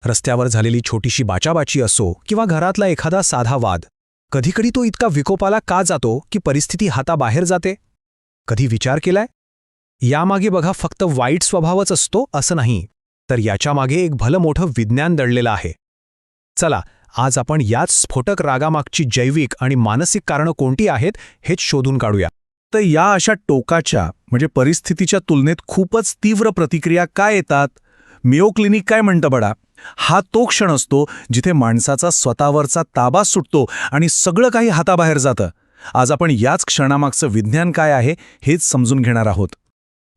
रस्त्यावर झालेली छोटीशी बाचाबाची असो किंवा घरातला एखादा साधा वाद, कधीकधी तो इतका विकोपाला का जातो की परिस्थिती हाताबाहेर जाते? कधी विचार केलाय? यामागे बघा फक्त वाईट स्वभावच असतो असं नाही, तर याच्यामागे एक भलं मोठं विज्ञान दडलेलं आहे. चला, आज आपण याच स्फोटक रागामागची जैविक आणि मानसिक कारणं कोणती आहेत हेच शोधून काढूया. तर या अशा टोकाच्या म्हणजे परिस्थितीच्या तुलनेत खूपच तीव्र प्रतिक्रिया काय येतात? मियो क्लिनिक काय म्हणतं बडा? हा तो क्षण असतो जिथे माणसाचा स्वतःवरचा ताबा सुटतो आणि सगळं काही हाताबाहेर जातं. आज आपण याच क्षणामागचं विज्ञान काय आहे हेच समजून घेणार आहोत.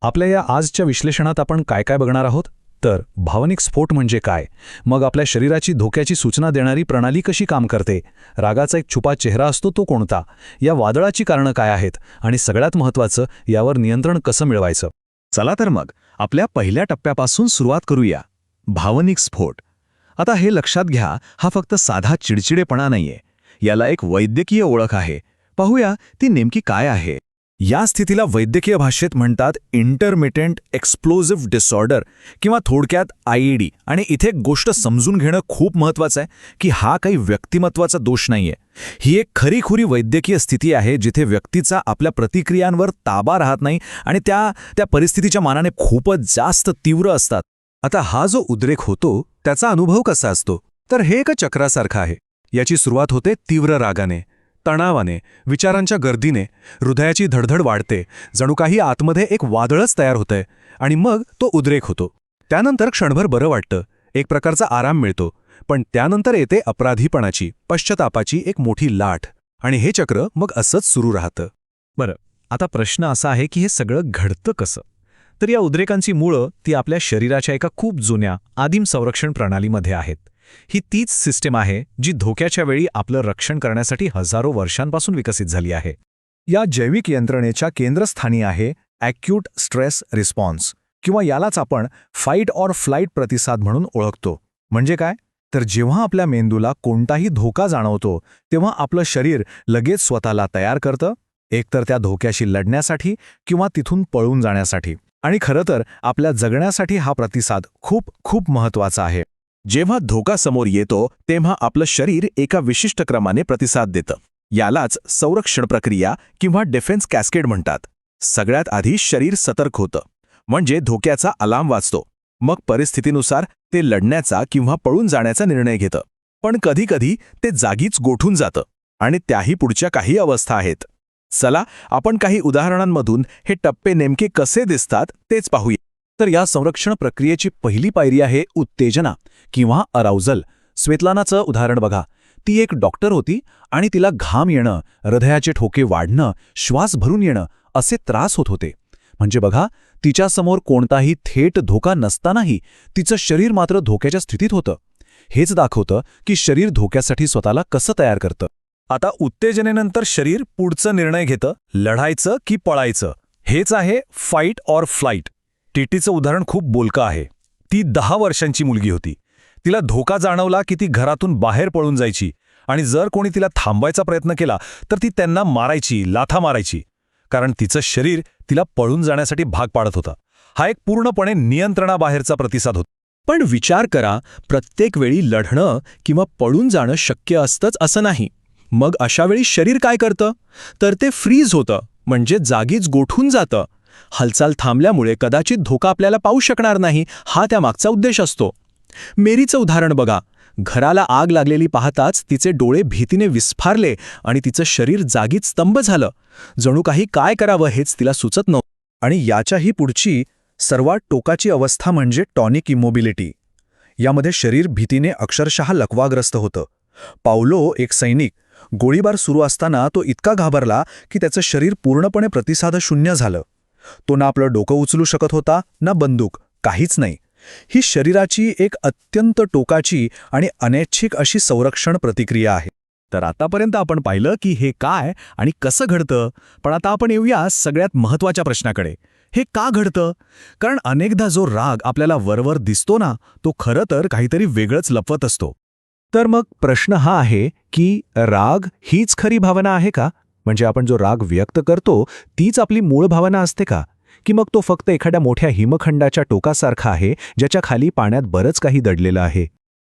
आपल्या या आजच्या विश्लेषणात आपण काय काय बघणार आहोत? तर भावनिक स्फोट म्हणजे काय, मग आपल्या शरीराची धोक्याची सूचना देणारी प्रणाली कशी काम करते, रागाचा एक छुपा चेहरा असतो तो कोणता, या वादळाची कारणं काय आहेत, आणि सगळ्यात महत्त्वाचं यावर नियंत्रण कसं मिळवायचं. चला तर मग आपल्या पहिल्या टप्प्यापासून सुरुवात करूया. भावनिक स्फोट. आता हे लक्षात घ्या, हा फक्त साधा चिडचिडेपणा नाहीये, याला एक वैद्यकीय ओळख आहे. पाहूया ती नेमकी काय आहे. या स्थितीला वैद्यकीय भाषेत म्हणतात इंटरमिटेंट एक्सप्लोजिव्ह डिसऑर्डर किंवा थोडक्यात IED. आणि इथे एक गोष्ट समजून घेणं खूप महत्त्वाचं आहे की हा काही व्यक्तिमत्वाचा दोष नाहीये. ही एक खरीखुरी वैद्यकीय स्थिती आहे जिथे व्यक्तीचा आपल्या प्रतिक्रियांवर ताबा राहत नाही आणि त्या परिस्थितीच्या मानाने खूपच जास्त तीव्र असतात. आता हा जो उद्रेक होतो त्याचा अनुभव कसा असतो? तर हे एका चक्रासारखं आहे. याची सुरुवात होते तीव्र रागाने, तणावाने, विचारांच्या गर्दीने, हृदयाची धडधड वाढते, जणू काही आतमध्ये एक वादळच तयार होतंय, आणि मग तो उद्रेक होतो. त्यानंतर क्षणभर बरं वाटतं, एक प्रकारचा आराम मिळतो, पण त्यानंतर येते अपराधीपणाची, पश्चातापाची एक मोठी लाट, आणि हे चक्र मग असंच सुरू राहतं. बरं, आता प्रश्न असा आहे की हे सगळं घडतं कसं? तर या उद्रेकांची मुळं ती आपल्या शरीराच्या एका खूप जुन्या आदिम संरक्षण प्रणालीमध्ये आहेत. ही तीच सिस्टीम आहे जी धोक्याच्या वेळी आपलं रक्षण करण्यासाठी हजारो वर्षांपासून विकसित झाली आहे. या जैविक यंत्रणेच्या केंद्रस्थानी आहे ॲक्यूट स्ट्रेस रिस्पॉन्स, किंवा यालाच आपण फाईट ऑर फ्लाईट प्रतिसाद म्हणून ओळखतो. म्हणजे काय? तर जेव्हा आपल्या मेंदूला कोणताही धोका जाणवतो तेव्हा आपलं शरीर लगेच स्वतःला तयार करतं, एकतर त्या धोक्याशी लढण्यासाठी किंवा तिथून पळून जाण्यासाठी. आणि खरं तर आपल्या जगण्यासाठी हा प्रतिसाद खूप खूप महत्त्वाचा आहे. जेव्हा धोका समोर येतो तेव्हा आपलं शरीर एका विशिष्ट क्रमाने प्रतिसाद देतं. यालाच संरक्षण प्रक्रिया किंवा डिफेन्स कॅस्केड म्हणतात. सगळ्यात आधी शरीर सतर्क होतं, म्हणजे धोक्याचा अलार्म वाजतो. मग परिस्थितीनुसार ते लढण्याचा किंवा पळून जाण्याचा निर्णय घेतं. पण कधीकधी ते जागीच गोठून जातं, आणि त्याही पुढच्या काही अवस्था आहेत. चला आपण काही उदाहरणांमधून हे टप्पे नेमके कसे दिसतात तेच पाहूया. तर या संरक्षण प्रक्रियेची पहिली पायरी आहे उत्तेजना किंवा अराउझल. स्वेतलानाचं उदाहरण बघा. ती एक डॉक्टर होती आणि तिला घाम येणं, हृदयाचे ठोके वाढणं, श्वास भरून येणं असे त्रास होत होते. म्हणजे बघा, तिच्यासमोर कोणताही थेट धोका नसतानाही तिचं शरीर मात्र धोक्याच्या स्थितीत होतं. हेच दाखवतं की शरीर धोक्यासाठी स्वतःला कसं तयार करतं. आता उत्तेजनेनंतर शरीर पुढचा निर्णय घेतं, लढायचं की पळायचं. हेच आहे फाईट ऑर फ्लाईट. टीटीचं उदाहरण खूप बोलकं आहे. ती 10 वर्षांची मुलगी होती. तिला धोका जाणवला की ती घरातून बाहेर पळून जायची, आणि जर कोणी तिला थांबवायचा प्रयत्न केला तर ती त्यांना मारायची, लाथा मारायची, कारण तिचं शरीर तिला पळून जाण्यासाठी भाग पाडत होता. हा एक पूर्णपणे नियंत्रणाबाहेरचा प्रतिसाद होता. पण विचार करा, प्रत्येक वेळी लढणं किंवा पळून जाणं शक्य असतंच असं नाही. मग अशा वेळी शरीर काय करतं? तर ते फ्रीज होतं, म्हणजे जागीच गोठून जातं. हालचाल थांबल्यामुळे कदाचित धोका आपल्याला पाहू शकणार नाही, हा त्यामागचा उद्देश असतो. मेरीचं उदाहरण बघा. घराला आग लागलेली पाहताच तिचे डोळे भीतीने विस्फारले आणि तिचं शरीर जागीच स्तंभ झालं. जणू काही काय करावं हेच तिला सुचत नव्हतं. आणि याच्याही पुढची सर्वात टोकाची अवस्था म्हणजे टॉनिक इमोबिलिटी. यामध्ये शरीर भीतीने अक्षरशः लकवाग्रस्त होतं. पावलो, एक सैनिक, गोळीबार सुरू असताना तो इतका घाबरला की त्याचं शरीर पूर्णपणे प्रतिसादशून्य झालं. तो ना आपलं डोकं उचलू शकत होता, ना बंदूक, काहीच नाही. ही शरीराची एक अत्यंत टोकाची आणि अनैच्छिक अशी संरक्षण प्रतिक्रिया आहे. तर आतापर्यंत आपण पाहिलं की हे काय आणि कसं घडतं, पण आता आपण येऊया सगळ्यात महत्त्वाच्या प्रश्नाकडे. हे का घडतं? कारण अनेकदा जो राग आपल्याला वरवर दिसतो ना, तो खरं तर काहीतरी वेगळंच लपवत असतो. तर मग प्रश्न हा आहे की राग हीच खरी भावना आहे का? म्हणजे आपण जो राग व्यक्त करतो तीच आपली मूळ भावना असते का? की मग तो फक्त एखाद्या मोठ्या हिमखंडाच्या टोकासारखा आहे ज्याच्या खाली पाण्यात बरंच काही दडलेलं आहे?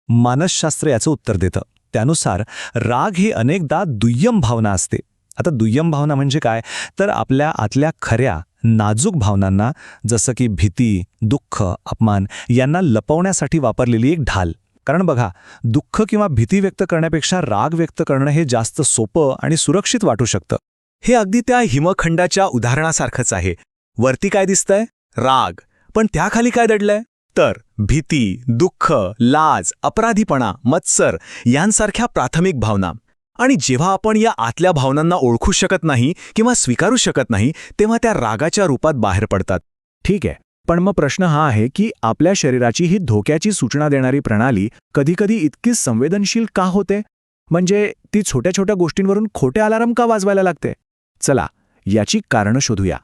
मानसशास्त्र याचं उत्तर देतं. त्यानुसार राग ही अनेकदा दुय्यम भावना असते. आता दुय्यम भावना म्हणजे काय, तर आपल्या आतल्या खऱ्या नाजूक भावनांना, जसं की भीती, दुःख, अपमान यांना लपवण्यासाठी वापरलेली एक ढाल. कारण बघा, दुःख किंवा भीती व्यक्त करण्यापेक्षा राग व्यक्त करणं हे जास्त सोपं आणि सुरक्षित वाटू शकतं. हे अगदी त्या हिमखंडाच्या उदाहरणासारखंच आहे. वरती काय दिसतंय? राग. पण त्याखाली काय दडलंय? तर भीती, दुःख, लाज, अपराधीपणा, मत्सर यांसारख्या प्राथमिक भावना. आणि जेव्हा आपण या आतल्या भावनांना ओळखू शकत नाही किंवा स्वीकारू शकत नाही, तेव्हा त्या रागाच्या रूपात बाहेर पडतात. ठीक आहे, पण मग प्रश्न हा आहे की आपल्या शरीराची ही धोक्याची सूचना देणारी प्रणाली कधीकधी इतकी संवेदनशील का होते? म्हणजे ती छोट्या छोट्या गोष्टींवरून खोटे अलार्म का वाजवायला लागते? चला, याची कारणं शोधूया.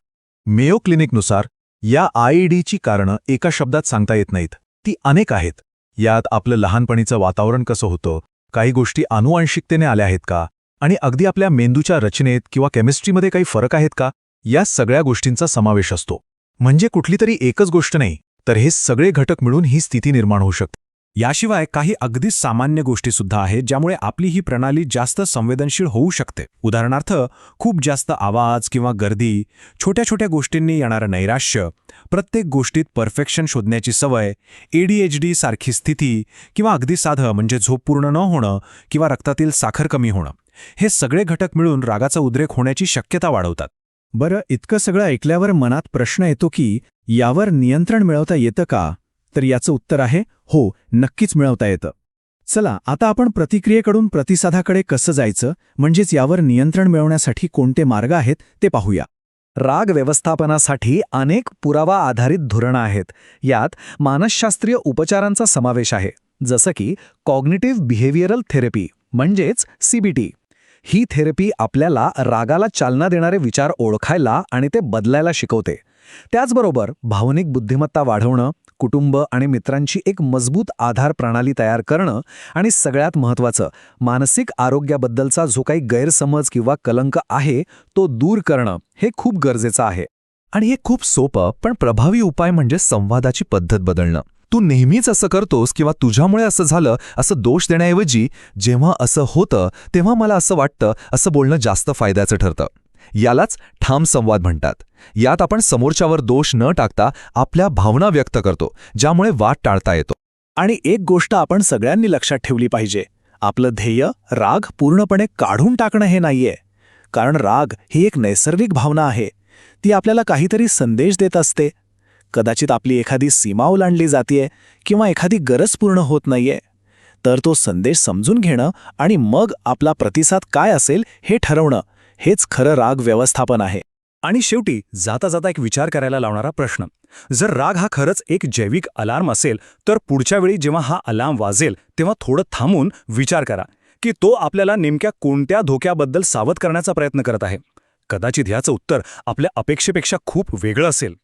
मेयो क्लिनिकनुसार या IEDची कारणं एका शब्दात सांगता येत नाहीत. ती अनेक आहेत. यात आपलं लहानपणीचं वातावरण कसं होतं, काही गोष्टी आनुवंशिकतेने आल्या आहेत का, आणि अगदी आपल्या मेंदूच्या रचनेत किंवा केमिस्ट्रीमध्ये काही फरक आहेत का, या सगळ्या गोष्टींचा समावेश असतो. म्हणजे कुठली तरी एकच गोष्ट नाही, तर हे सगळे घटक मिळून ही स्थिती निर्माण होऊ शकते. याशिवाय काही अगदी सामान्य गोष्टीसुद्धा आहेत ज्यामुळे आपली ही प्रणाली जास्त संवेदनशील होऊ शकते. उदाहरणार्थ, खूप जास्त आवाज किंवा गर्दी, छोट्या छोट्या गोष्टींनी येणारं नैराश्य, प्रत्येक गोष्टीत परफेक्शन शोधण्याची सवय, ADHD सारखी स्थिती, किंवा अगदी साधं म्हणजे झोप पूर्ण न होणं किंवा रक्तातील साखर कमी होणं. हे सगळे घटक मिळून रागाचा उद्रेक होण्याची शक्यता वाढवतात. बरं, इतकं सगळं ऐकल्यावर मनात प्रश्न येतो की यावर नियंत्रण मिळवता येतं का? तर याचं उत्तर आहे हो, नक्कीच मिळवता येतं. चला, आता आपण प्रतिक्रियेकडून प्रतिसादाकडे कसं जायचं, म्हणजेच यावर नियंत्रण मिळवण्यासाठी कोणते मार्ग आहेत ते पाहूया. राग व्यवस्थापनासाठी अनेक पुरावा आधारित धोरणं आहेत. यात मानसशास्त्रीय उपचारांचा समावेश आहे, जसं की कॉग्निटिव्ह बिहेवियरल थेरपी म्हणजेच CBT. ही थेरपी आपल्याला रागाला चालना देणारे विचार ओळखायला आणि ते बदलायला शिकवते. त्याचबरोबर भावनिक बुद्धिमत्ता वाढवणं, कुटुंब आणि मित्रांची एक मजबूत आधार प्रणाली तयार करणं आणि सगळ्यात महत्त्वाचं, मानसिक आरोग्याबद्दलचा जो काही गैरसमज किंवा कलंक आहे तो दूर करणं हे खूप गरजेचं आहे. आणि हे खूप सोपं पण प्रभावी उपाय म्हणजे संवादाची पद्धत बदलणं. तू नेहमीच असं करतोस किंवा तुझ्यामुळे असं झालं असं दोष देण्याऐवजी जेव्हा असं होतं तेव्हा मला असं वाटतं असं बोलणं जास्त फायद्याचं ठरतं. यालाच ठाम संवाद म्हणतात. यात आपण समोरच्यावर दोष न टाकता आपल्या भावना व्यक्त करतो, ज्यामुळे वाद टाळता येतो. आणि एक गोष्ट आपण सगळ्यांनी लक्षात ठेवली पाहिजे, आपलं ध्येय राग पूर्णपणे काढून टाकणं हे नाहीये. कारण राग ही एक नैसर्गिक भावना आहे. ती आपल्याला काहीतरी संदेश देत असते. कदाचित आपली एखादी सीमा ओलांडली जातीये किंवा एखादी गरज पूर्ण होत नाहीये. तर तो संदेश समजून घेणं आणि मग आपला प्रतिसाद काय असेल हे ठरवणं, हेच खरं राग व्यवस्थापन आहे. आणि शेवटी जाता जाता एक विचार करायला लावणारा प्रश्न, जर राग हा खरंच एक जैविक अलार्म असेल तर पुढच्या वेळी जेव्हा हा अलार्म वाजेल तेव्हा थोडं थांबून विचार करा की तो आपल्याला नेमक्या कोणत्या धोक्याबद्दल सावध करण्याचा प्रयत्न करत आहे. कदाचित ह्याचं उत्तर आपल्या अपेक्षेपेक्षा खूप वेगळं असेल.